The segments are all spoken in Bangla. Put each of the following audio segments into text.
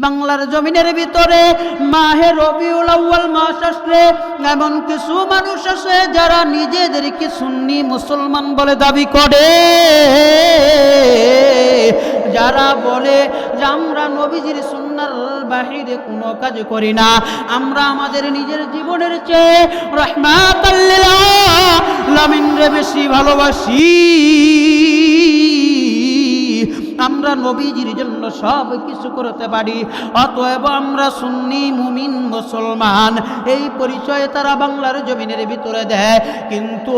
বাংলার জমিনের ভিতরে মাহে রবিউল আউয়াল মাস আসলে এমন কিছু মানুষ আছে যারা নিজেদেরকে সুন্নি মুসলমান বলে দাবি করে, যারা বলে যে আমরা নবীজির সুন্নার বাহিরে কোনো কাজ করি না, আমরা আমাদের নিজের জীবনের চেয়ে রাহমাতাল লিল আলামিনকে বেশি ভালোবাসি, আমরা নবীজির জন্য সব কিছু করতে পারি, অতএব আমরা সুন্নি মুমিন মুসলমান, এই পরিচয় তারা বাংলার জমিনের ভিতরে দেয়। কিন্তু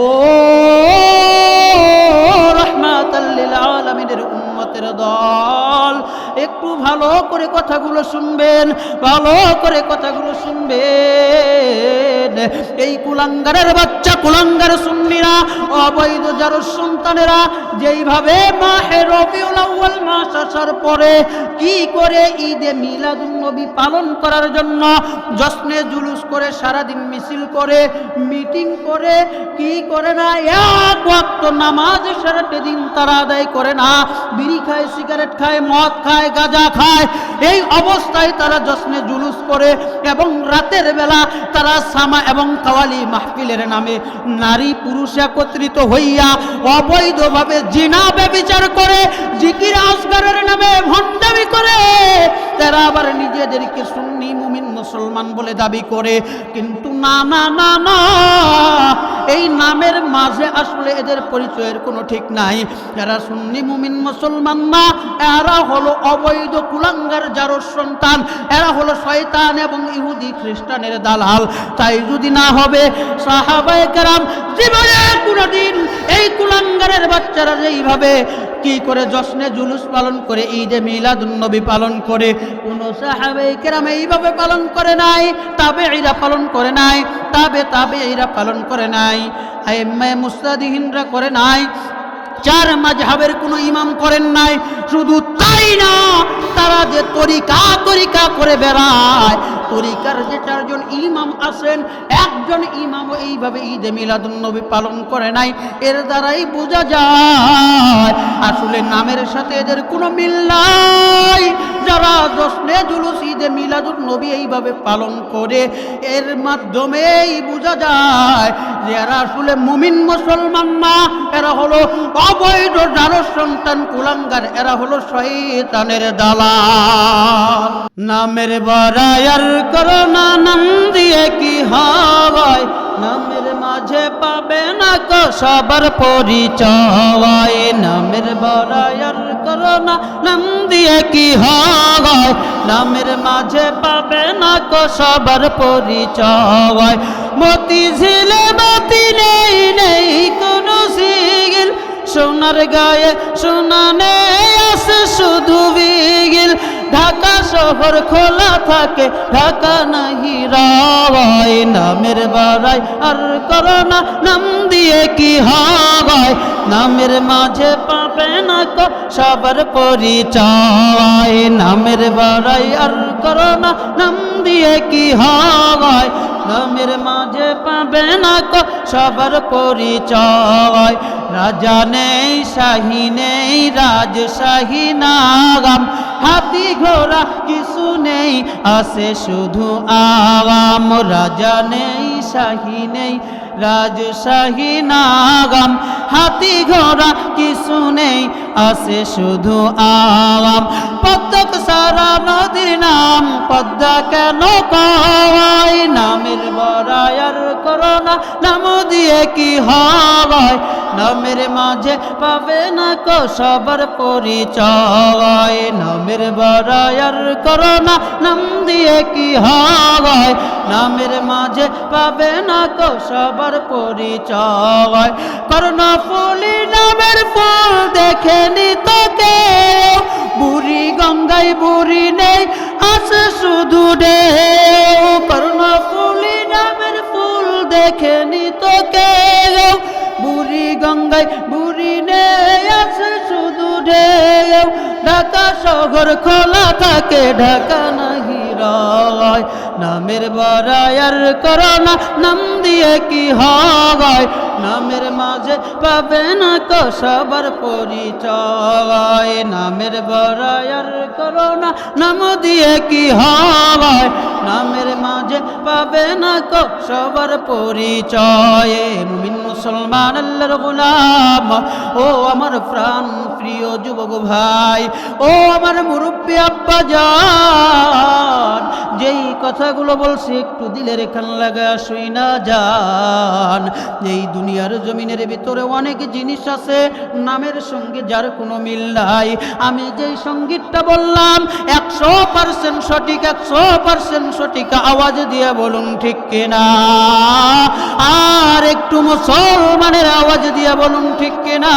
রাহমাতাল লিল আলামিনের উম্মতের দল, একটু ভালো করে কথাগুলো শুনবেন, ভালো করে কথাগুলো শুনবেন। এই কুলাঙ্গারের বাচ্চা, কুলাঙ্গার সুন্নিরা, অবৈধ যার সন্তানেরা যেইভাবে মাহে রবিউল আউয়াল মাস আসার পরে কি করে ঈদে মিলাদুন নবী পালন করার জন্য জশ্নে জুলুস করে, সারাদিন মিছিল করে, মিটিং করে, কি করে না, এক ওয়াক্ত নামাজ সারাটা দিন তারা আদায় করে না, বিড়ি খায়, সিগারেট খায়, মদ খায়, গাঁজা খায়, এই অবস্থায় তারা জশ্নে জুলুস করে এবং রাতের বেলা তারা সামা এবং কাওয়ালি মাহফিলের নামে নারী পুরুষ একত্রিত হইয়া অবৈধভাবে জিনা ব্যভিচার করে, জিকির আসগারের নামে ভণ্ডামি করে, তারা আবার নিজেদেরকে সুন্নি মুমিন মুসলমান বলে দাবি করে। কিন্তু না না না না, এই নামের মাঝে আসলে এদের পরিচয়ের কোনো ঠিক নাই। এরা সুন্নি মুমিন মুসলমান না, এরা হলো অবৈধ কুলাঙ্গার যার সন্তান, এরা হলো শয়তান এবং ইহুদি খ্রিস্টানের দালাল। তাই যদি না হবে, সাহাবায়ে কেরাম জীবনে কোনোদিন এই কুলাঙ্গারের বাচ্চারা যেইভাবে কি করে জশ্নে জুলুস পালন করে, ঈদে মিলাদুন নবী পালন করে, কোন সাহাবায়ে কেরাম এইভাবে পালন করে নাই, তাবেঈরা পালন করে নাই, তাবেঈরা পালন করে নাই, আইম্মায়ে মুজতাহিদিনরা করে নাই, চার মাযহাবের কোনো ইমাম করেন নাই। শুধু তাই না, তারা যে তরিকা করে বেড়ায়, তরিকার যে চারজন ইমাম আছেন, একজন ইমামও এইভাবে ঈদে মিলাদুন নবী পালন করে নাই। এর দ্বারাই বোঝা যায় আসলে নামের সাথে এদের কোনো মিল নাই। যারা জশ্নে জুলুস ঈদে মিলাদুন নবী এইভাবে পালন করে, এর মাধ্যমেই বোঝা যায় যে এরা আসলে মুমিন মুসলমান না, এরা হলো অবৈধ জারজ সন্তান কুলাঙ্গার, এরা হলো শয়তানের দালাল। নামের বড়াইয়ার করো না, নাম দিয়ে কি হয়, নামের মাঝে পাবে না কো সবার পরিচয়, নামের বড়াইয়ার করো না, নাম দিয়ে কি হয়, নামের মাঝে পাবে না কো সবার পরিচয়। মতি ঝিলে মতি নেই, নেই কোনো সিগিল, সোনার গায়ে সোনা নেই, আছে শুধু বিগিল, ঢাকা শহর খোলা থাকে, ঢাকা নাহি রায়, নামের বাড়াই আর করো না, নাম দিয়ে কি হয়, নামের মাঝে পাবে না কো সবার পরিচয়, নামের বাড়াই আর করো না, নাম দিয়ে কি হয়, নামের মাঝে পাবে না কো সবার পরিচয়। রাজা নেই, শাহী নেই, রাজশাহী নাগাম, হাতি ঘোড়া কিছু নেই, আছে শুধু আগাম, রাজা নেই, শাহী নেই, রাজশাহী নাগাম, হাতি ঘোড়া কিছু নেই, আছে শুধু আগাম। পদ্মক সারা নদীর নাম, পদ্মা কেন কয়, নামের বড়াইয়ার করো না, নাম দিয়ে কি হয়, নামের মাঝে পাবে না কো সবার পরিচয়, নামের বড়াইয়ার করো না, নাম দিয়ে কি হয়, নামের মাঝে পাবে না কো সবার পরিচয়। কর্ণফুলী নামের ফুল দেখেনি তোকে, বুড়ি গঙ্গায় বুড়ি নেই, আছে শুধু ঢেউ, কর্ণফুলী নামের ফুল দেখেনি তোকে, বুড়ি গঙ্গায় বুড়ি নেই, আছে শুধু ঢেউ, ঢাকা শহর খোলা থাকে, ঢাকা নাহি রয় নামের বড়াইয়ার করো না নাম দিয়ে কি হয় নামের মাঝে পাবে না কো সবার পরিচয় নামের বড়াইয়ার করো না নাম দিয়ে কি হয় নামের মাঝে পাবে না কো সবার পরিচয় মুমিন মুসলমান আল্লাহর গোলাম ও আমার প্রাণ প্রিয় যুবক ভাই ও আমার মুরব্বী আব্বা জান যেই কথাগুলো বলছি একটু দিলের কান লাগা শুই না যান এই দুনিয়ার জমিনের ভিতরে অনেক জিনিস আছে নামের সঙ্গে যার কোনো মিল নাই আমি যেই সঙ্গীতটা বললাম 100% সঠিক 100% সঠিক আওয়াজ দিয়ে বলুন ঠিক কিনা আর একটু মুসলমানের আওয়াজ দিয়ে বলুন ঠিক কিনা